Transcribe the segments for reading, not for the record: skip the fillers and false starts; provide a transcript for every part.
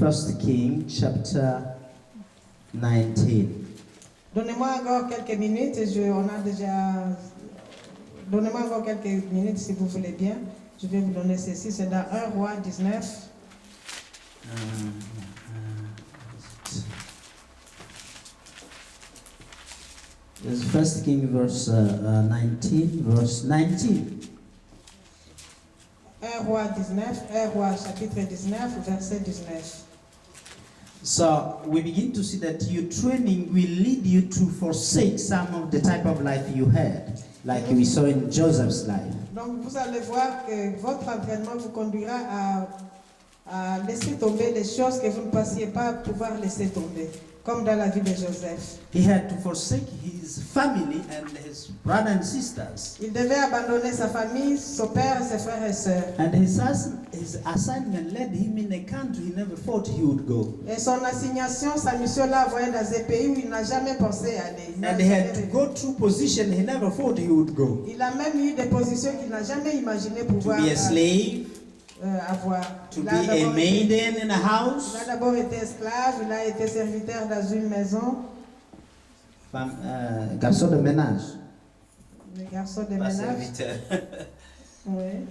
1 King chapter 19. Donnez-moi encore quelques minutes. Donnez-moi encore quelques minutes si vous voulez bien. Je vais vous donner ceci. C'est dans 1 Roi 19. It's 1 King verse 19, verse 19. 1 Roi 19, 1 Roi chapitre 19, verset 19. So we begin to see that your training will lead you to forsake some of the type of life you had, like we saw in Joseph's life. Donc vous allez voir que votre entraînement vous conduira à laisser tomber les choses que vous ne pensiez pas pouvoir laisser tomber, comme dans la vie de Joseph. He had to forsake his family and his brothers and sisters. Il devait abandonner sa famille, son père, ses frères et sœurs. And his assignment led him in a country he never thought he would go. Et son assignation, sa mission là, voyait dans un pays où il n'a jamais pensé aller. And he had to go through position he never thought he would go. Il a même eu des positions qu'il n'a jamais imaginé To pouvoir be a slave, avoir. to be a maiden in a house, Il a d'abord été esclave, il a été serviteur dans une maison, garçon de ménage. le garçon de Pas ménage. serviteur. Oui.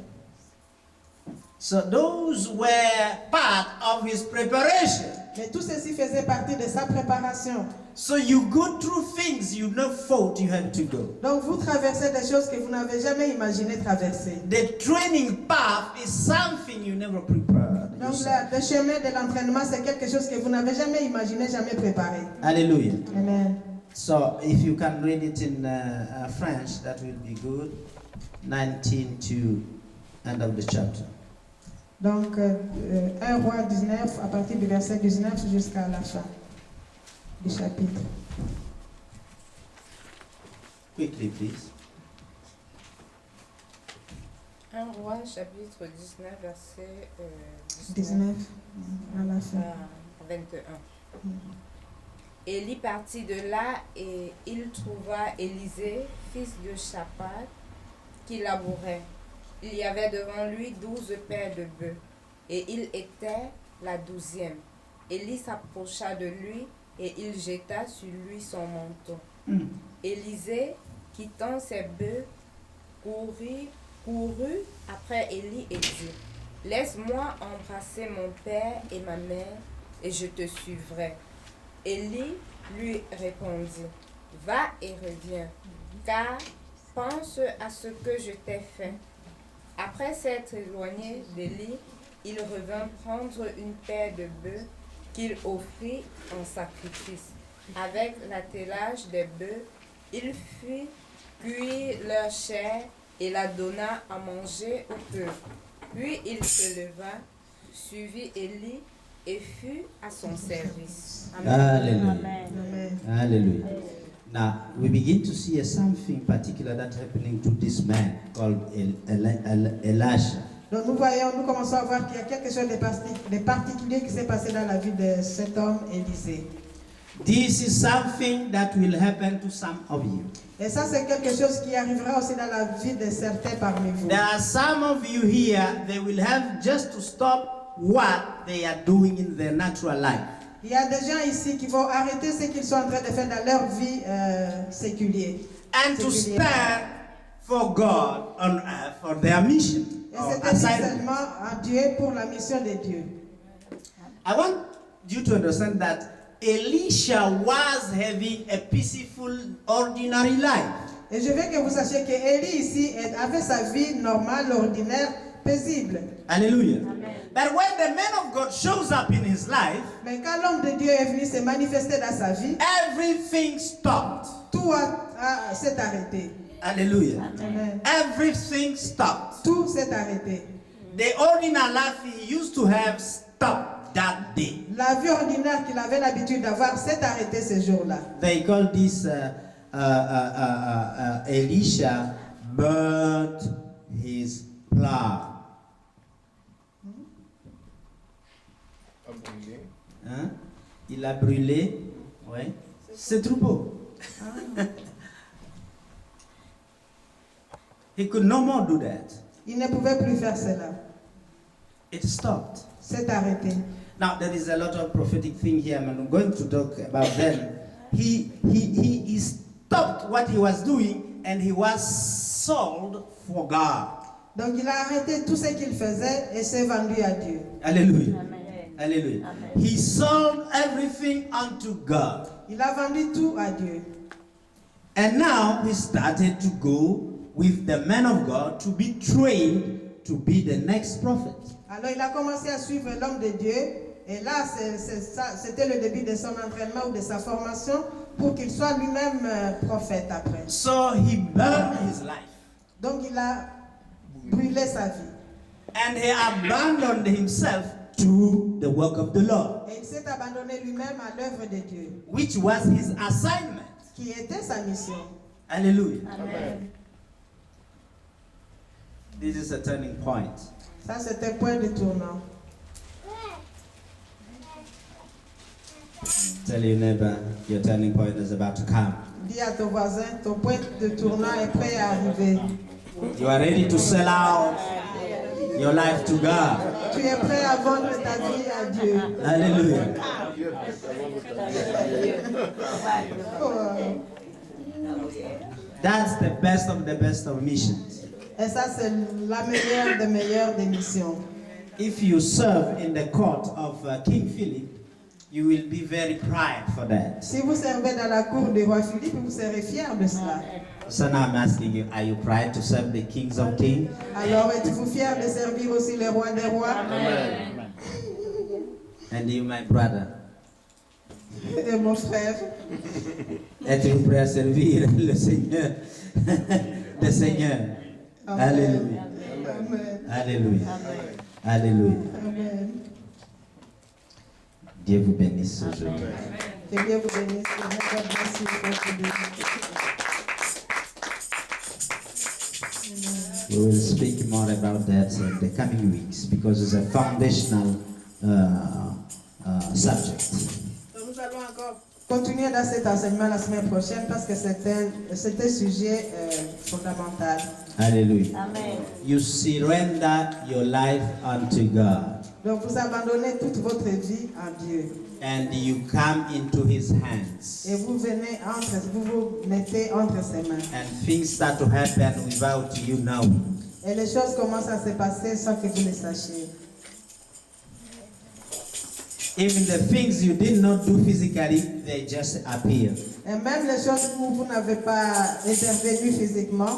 So those were part of his preparation. Mais tout ceci faisait partie de sa préparation. So you go through things you never thought you had to go. Donc vous traversez des choses que vous n'avez jamais imaginé traverser. The training path is something you never prepared. Donc yourself. le chemin de l'entraînement, c'est quelque chose que vous n'avez jamais imaginé, jamais préparé. Hallelujah. Amen. So if you can read it in French, that will be good. 19 to end of the chapter. Donc 1 Roi 19, à partir du verset 19 jusqu'à la fin du chapitre. Quickly, please. 1 Roi, chapitre 19, verset 19 à la fin. à 21. Élie partit de là et il trouva Élisée, fils de Shaphat, qui labourait. Il y avait devant lui 12 paires de bœufs, et il était la 12e. Élie s'approcha de lui, et il jeta sur lui son manteau. Élisée, quittant ses bœufs, courut après Élie et dit, « Laisse-moi embrasser mon père et ma mère, et je te suivrai. » Élie lui répondit, « Va et reviens, car pense à ce que je t'ai fait. » Après s'être éloigné d'Élie, il revint prendre une paire de bœufs qu'il offrit en sacrifice. Avec l'attelage des bœufs, il fit cuire leur chair et la donna à manger au peuple. Puis il se leva, suivit Élie et fut à son service. Hallelujah. Amen. Hallelujah. Now we begin to see something particular that's happening to this man called Elisha. Donc nous commençons à voir qu'il y a quelque chose de particulier qui s'est passé dans la vie de cet homme Élisée. This is something that will happen to some of you. Et ça, c'est quelque chose qui arrivera aussi dans la vie de certains parmi vous. There are some of you here, they will have just to stop what they are doing in their natural life. Il y a des gens ici qui vont arrêter ce qu'ils sont en train de faire dans leur vie séculière. And to stand for God on earth for their mission. Et Or c'est ainsi assignment. seulement à Dieu pour la mission de Dieu. I want you to understand that Elisha was having a peaceful, ordinary life. Et je veux que vous sachiez que Élie ici avait sa vie normale, ordinaire, paisible. Hallelujah. But when the man of God shows up in his life, Mais quand l'homme de Dieu est venu se manifester dans sa vie, everything stopped. tout s'est arrêté. Hallelujah. Amen. Everything stopped. Tout s'est arrêté. The ordinary life he used to have stopped that day. La vie ordinaire qu'il avait l'habitude d'avoir s'est arrêtée ce jour-là. They call this Elisha burnt his plow. Hein? Il a brûlé, ouais, ses troupeaux. He could no more do that. Il ne pouvait plus faire cela. It stopped. C'est arrêté. Now there is a lot of prophetic thing here. I'm going to talk about them. He stopped what he was doing and he was sold for God. Donc il a arrêté tout ce qu'il faisait et s'est vendu à Dieu. Hallelujah. Amen. Hallelujah. Amen. He sold everything unto God. Il a vendu tout à Dieu. And now he started to go with the man of God to be trained to be the next prophet. Alors il a commencé à suivre l'homme de Dieu. Et là, c'était le début de son entraînement ou de sa formation pour qu'il soit lui-même prophète après. So he burned his life. Donc il a brûlé sa vie. And he abandoned himself to the work of the Lord, Et il s'est abandonné lui-même à l'œuvre de Dieu, which was his assignment. qui était sa mission. Hallelujah. Amen. This is a turning point. Ça, c'était point de tournant. Tell your neighbor, your turning point is about to come. Dis à ton voisin, ton point de tournant est prêt à arriver. You are ready to sell out your life to God. Tu es prêt à vendre ta vie à Dieu. Hallelujah. Oh. That's the best of missions. Et ça, c'est la meilleure des meilleures des missions. If you serve in the court of King Philip, you will be very proud for that. Si vous servez dans la cour du roi Philippe, vous serez fiers de cela. So now I'm asking you, are you proud to serve the kings of kings? Alors, êtes-vous fiers de servir aussi les rois des rois? Amen. And you, my brother, Et mon frère, êtes-vous prêt à servir le Seigneur? Le Seigneur. Amen. Alléluia. Amen. Alléluia. Amen. Alléluia. Amen. Dieu vous bénisse aujourd'hui. Que Dieu vous bénisse. God bless you for today. We will speak more about that in the coming weeks because it's a foundational subject. Donc, nous allons encore continuer dans cet enseignement la semaine prochaine parce que c'est un sujet fondamental. Hallelujah. Amen. You surrender your life unto God Donc vous abandonnez toute votre vie à Dieu and you come into His hands. et vous vous mettez entre ses mains. And things start to happen without you knowing. Et les choses commencent à se passer sans que vous le sachiez. Even the things you did not do physically, they just appear. Et même les choses où vous n'avez pas intervenu physiquement,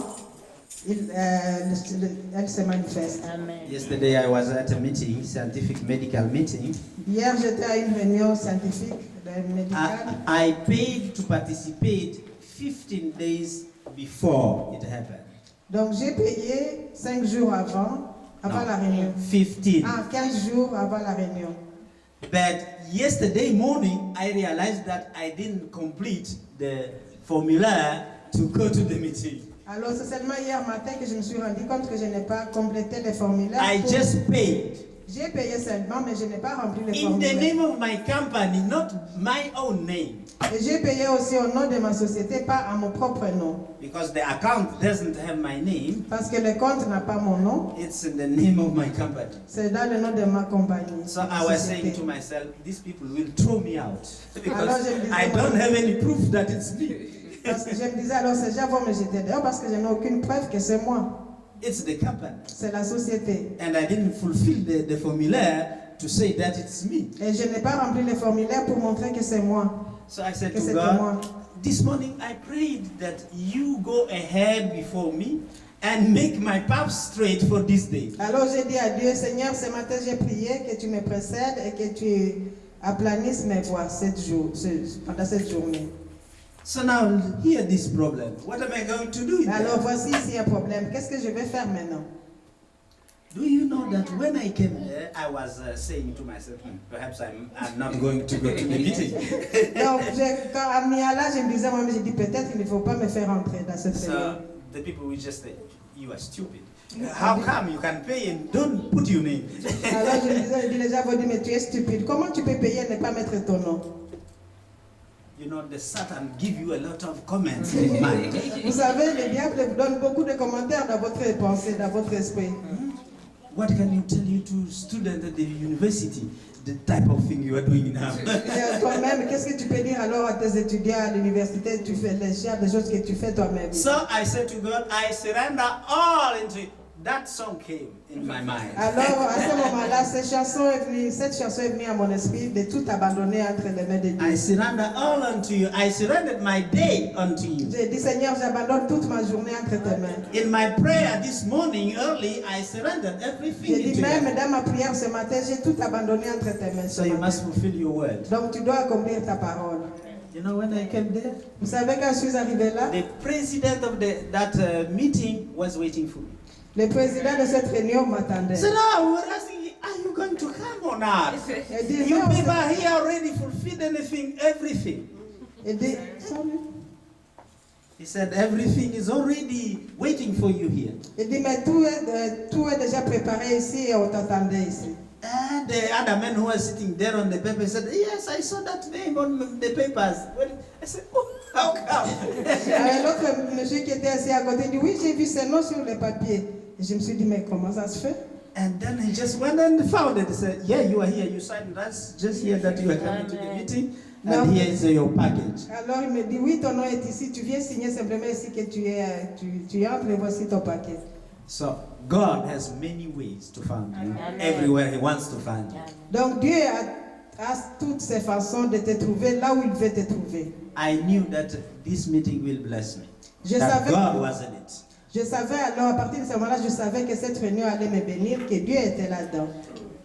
elles se manifestent. Amen. Yesterday I was at a meeting, scientific medical meeting. Hier, j'étais à une réunion scientifique médicale. I paid to participate 15 days before it happened. Donc j'ai payé 5 jours avant la réunion. 15. Ah, 15 jours avant la réunion. But yesterday morning, I realized that I didn't complete the formula to go to the meeting. Alors c'est seulement hier matin que je me suis rendu compte que je n'ai pas complété les formulaires. I just paid. J'ai payé seulement, mais je n'ai pas rempli les In the formulaires. name of my company, not my own name. Et j'ai payé aussi au nom de ma société, pas à mon propre nom. Because the account doesn't have my name. Parce que le compte n'a pas mon nom, It's in the name of my company. c'est dans le nom de ma compagnie. So ma I was société. saying to myself, these people will throw me out. Alors, Because je me disais, I don't have any proof that it's me. Parce que je me disais, alors ces gens vont me jeter dehors parce que je n'ai aucune preuve que c'est moi. It's the company. C'est la société. And I didn't fulfill the formula to say that it's me. Et je n'ai pas rempli les formulaires pour montrer que c'est moi. So I said Que to c'était God, moi. this morning I prayed that you go ahead before me and make my path straight for this day. Alors j'ai dit à Dieu, Seigneur, ce matin j'ai prié que tu me précèdes et que tu aplanisses mes voies pendant cette journée. So now hear this problem. What am I going to do? Alors voici ici un problème. Qu'est-ce que je vais faire maintenant? Do you know that when I came there, I was saying to myself, perhaps I'm not going to go to the meeting. Donc quand Amiala, je me disais, moi, j'ai dit peut-être il ne faut pas me faire entrer dans cette réunion. So the people will just say, you are stupid. How come you can pay and don't put your name? Alors je me disais, les gens vont dire, mais tu es stupide. Comment tu peux payer et ne pas mettre ton nom? You know, the Satan give you a lot of comments in mind. Vous savez, le diable vous donne beaucoup de commentaires dans votre pensée, dans votre esprit. what can you tell you to students at the university? The type of thing you are doing now. Et toi-même, qu'est-ce que tu peux dire alors à tes étudiants à l'université? Tu fais les choses que tu fais toi-même. So I said to God, I surrender all into it. That song came in my mind. Alors, à ce moment-là, cette chanson est venue à mon esprit de tout abandonner entre les mains de I Dieu. surrender all unto you. I surrendered my day unto you. J'ai dit, Seigneur, j'abandonne toute ma journée entre tes mains. In my prayer this morning early, I surrendered everything J'ai dit, into même you. dans ma prière ce matin, j'ai tout abandonné entre tes mains. So you must fulfill your word. Donc, tu dois accomplir ta parole. You know, when I came there, Vous savez, quand je suis arrivé là, the president of that meeting was waiting for me. le président de cette réunion I m'attendait. said, no, we were asking, are you going to come or not? Il dit, You non, people are here already fulfilled everything. il dit, He said, everything is already waiting for you here. il dit, mais tout est déjà préparé ici et on t'attendait ici. And the other man who was sitting there on the paper said, yes, I saw that name on the papers. Well, I said, oh, how come? L'autre monsieur qui était assis à côté dit, oui, j'ai vu ces noms sur les papiers. Et je me suis dit, mais comment ça se fait? And then he just went and found it. He said, yeah, you are here. You signed us just here that you are coming to the meeting. No. And here is your package. Alors il me dit, oui, ton nom est ici, tu viens signer simplement ici que tu entres et voici ton paquet. So God has many ways to find you. Everywhere he wants to find you. Donc Dieu a toutes ses façons de te trouver là où il veut te trouver. I knew that this meeting will bless me. Je That savais, God was in it. je savais alors, à partir de ce moment-là, je savais que cette réunion allait me bénir, que Dieu était là-dedans.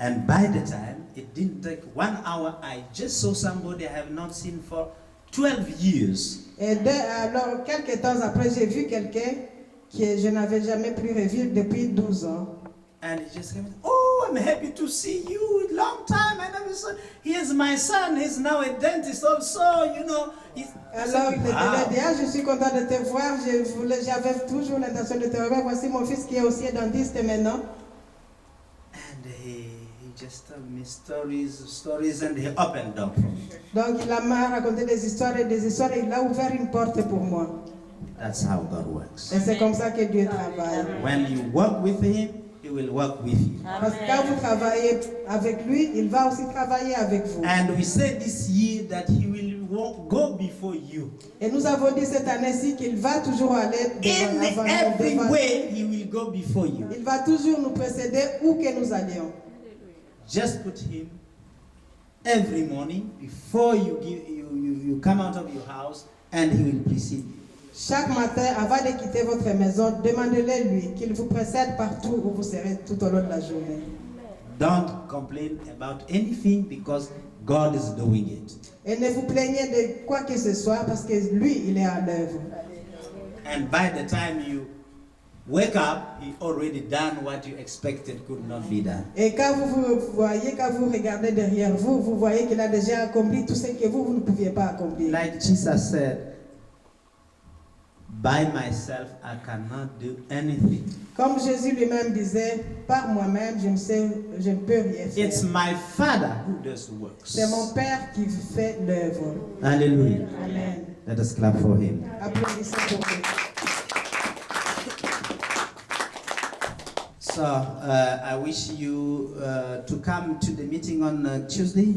And by the time, it didn't take 1 hour, I just saw somebody I have not seen for 12 years. Et alors, quelques temps après, j'ai vu quelqu'un que je n'avais jamais plus revu depuis 12 ans. And he just came, oh, I'm happy to see you. Long time I never saw. Here's my son. He's now a dentist also, you know. Alors, il était dit, ah, je suis content de te voir. J'avais toujours l'intention de te revoir. Voici mon fils qui est aussi dentiste maintenant. And he just told me stories, and he opened door for me. Donc, il m'a raconté des histoires et il a ouvert une porte pour moi. That's how God works. Et c'est comme ça que Dieu travaille. When you work with him, he will work with you. Parce que quand vous travaillez avec lui, il va aussi travailler avec vous. And we said this year that he will go before you. Et nous avons dit cette année-ci qu'il va toujours aller In every devant. way, he will go before you. Il va toujours nous précéder où que nous allions. Just put him every morning before you come out of your house, and he will precede you. Chaque matin, avant de quitter votre maison, demandez-le lui qu'il vous précède partout où vous serez tout au long de la journée. Don't complain about anything because God is doing it. Et ne vous plaignez de quoi que ce soit parce que lui, il est à l'œuvre. And by the time you wake up, he already done what you expected could not be done. Et quand vous voyez, quand vous regardez derrière vous, vous voyez qu'il a déjà accompli tout ce que vous ne pouviez pas accomplir. Like Jesus said, by myself I cannot do anything. Comme Jésus lui-même disait, par moi-même, je ne peux rien faire. It's my Father who does works. C'est mon Père qui fait l'œuvre. Hallelujah. Amen. Let us clap for him. Applaudissez pour lui. So I wish you to come to the meeting on Tuesday.